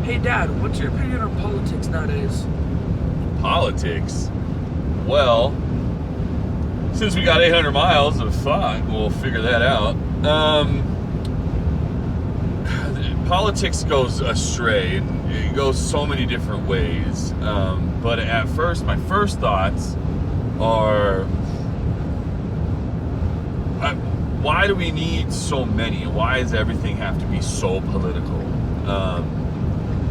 Hey Dad, what's your opinion on politics nowadays? Politics? Well, since we got 800 miles of thought, we'll figure that out. Politics goes astray. It goes so many different ways. But at first, my first thoughts are, why do we need so many? Why does everything have to be so political?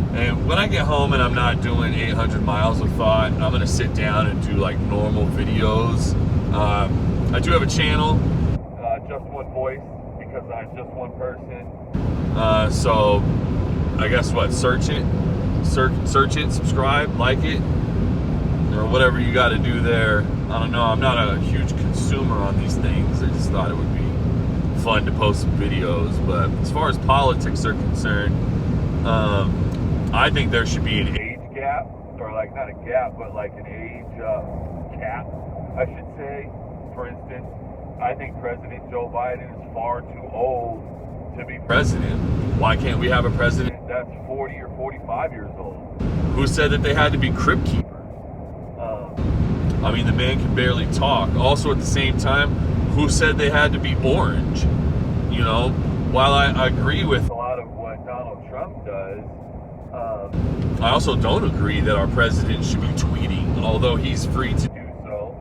And when I get home and I'm not doing 800 miles of thought, I'm going to sit down and do like normal videos. I do have a channel, just one voice, because I'm just one person. So I guess what, search it, subscribe, like it, or whatever you got to do there. I don't know. I'm not a huge consumer on these things. I just thought it would be fun to post some videos. But as far as politics are concerned, I think there should be an age gap, or like not a gap, but like an age cap, I should say. For instance, I think President Joe Biden is far too old to be president. Why can't we have a president that's 40 or 45 years old? Who said that they had to be crypt keepers? I mean, the man can barely talk. Also, at the same time, who said they had to be orange? You know, while I agree with a lot of what Donald Trump does, I also don't agree that our president should be tweeting, although he's free to do so.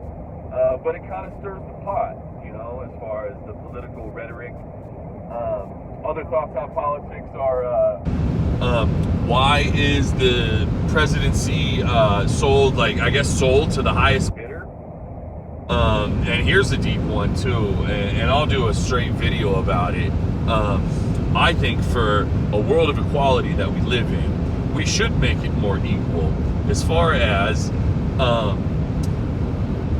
But it kind of stirs the pot, you know, as far as the political rhetoric. Other thoughts on politics are, why is the presidency sold to the highest bidder? And here's a deep one too, and I'll do a straight video about it. I think for a world of equality that we live in, we should make it more equal. As far as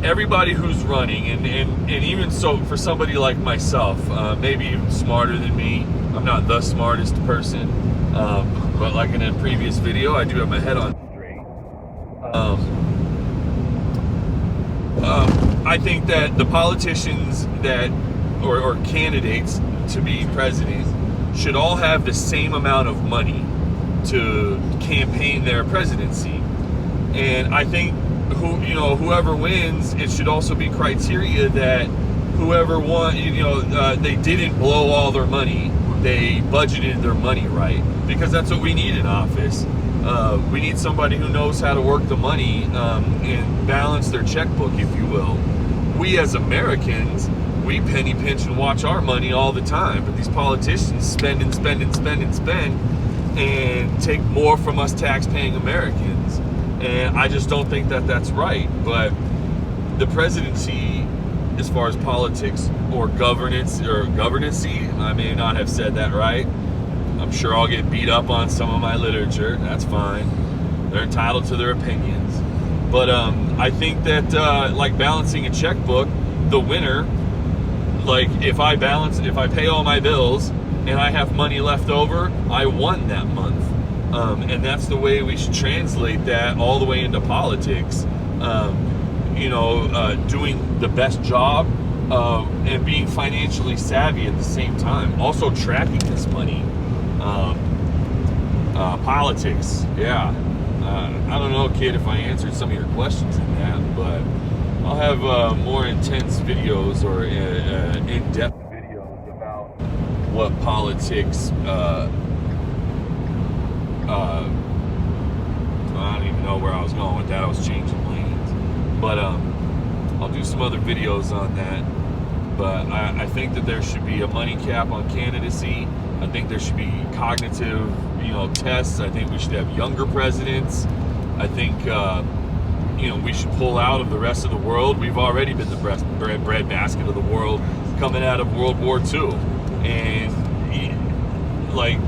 everybody who's running, and even so for somebody like myself, maybe even smarter than me. I'm not the smartest person, but like in a previous video, I do have my head on straight. I think that the politicians that, or candidates to be president, should all have the same amount of money to campaign their presidency. And I think whoever wins, it should also be criteria that whoever won, they didn't blow all their money. They budgeted their money right, because that's what we need in office. We need somebody who knows how to work the money and balance their checkbook, if you will. We as Americans, we penny pinch and watch our money all the time, but these politicians spend and spend and spend and spend and take more from us tax-paying Americans. And I just don't think that that's right. But the presidency, as far as politics or governancy, I may not have said that right. I'm sure I'll get beat up on some of my literature. That's fine. They're entitled to their opinions. But I think that like balancing a checkbook, the winner, like if I pay all my bills and I have money left over, I won that month. And that's the way we should translate that all the way into politics. Doing the best job and being financially savvy at the same time. Also tracking this money. Politics, yeah. I don't know, kid, if I answered some of your questions in that, but I'll have more intense videos or in-depth videos about what politics. I don't even know where I was going with that. I was changing lanes, but I'll do some other videos on that. But I think that there should be a money cap on candidacy. I think there should be cognitive, tests. I think we should have younger presidents. I think, we should pull out of the rest of the world. We've already been the bread basket of the world coming out of World War II. And,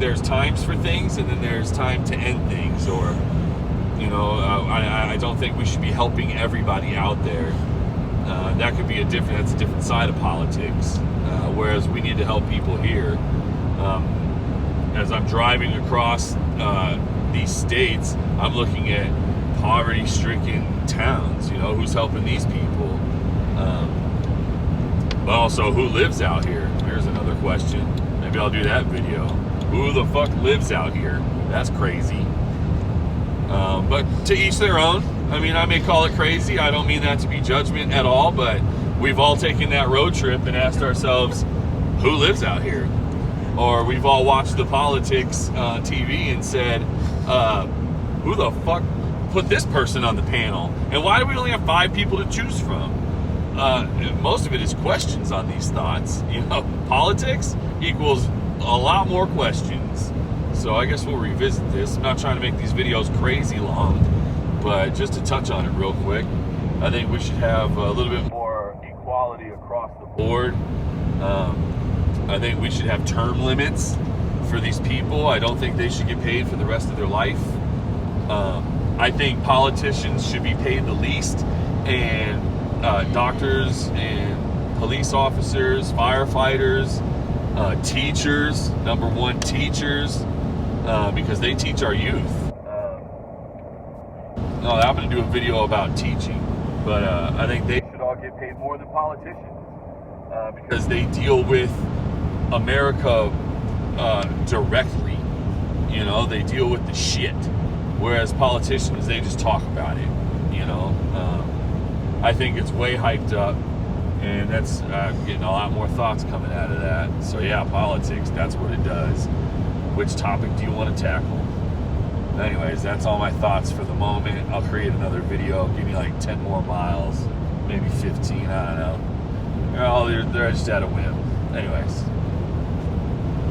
there's times for things, and then there's time to end things. Or, I don't think we should be helping everybody out there. That's a different side of politics. Whereas we need to help people here. As I'm driving across these states, I'm looking at poverty-stricken towns. Who's helping these people? But also, who lives out here? Here's another question. Maybe I'll do that video. Who the fuck lives out here? That's crazy. But to each their own. I mean, I may call it crazy. I don't mean that to be judgment at all, but we've all taken that road trip and asked ourselves, who lives out here? Or we've all watched the politics on TV and said, who the fuck put this person on the panel? And why do we only have 5 people to choose from? Most of it is questions on these thoughts. You know, politics equals a lot more questions. So I guess we'll revisit this. I'm not trying to make these videos crazy long, but just to touch on it real quick, I think we should have a little bit more equality across the board. I think we should have term limits for these people. I don't think they should get paid for the rest of their life. I think politicians should be paid the least, and doctors and police officers, firefighters, teachers, number one, teachers, because they teach our youth. I'm going to do a video about teaching, but I think they should all get paid more than politicians, because they deal with America directly. You know, they deal with the shit, whereas politicians, they just talk about it. You know, I think it's way hyped up, and that's getting a lot more thoughts coming out of that. So yeah, politics, that's what it does. Which topic do you want to tackle? Anyways, that's all my thoughts for the moment. I'll create another video, give me like 10 more miles, maybe 15, I don't know. They're just at a whim. Anyways.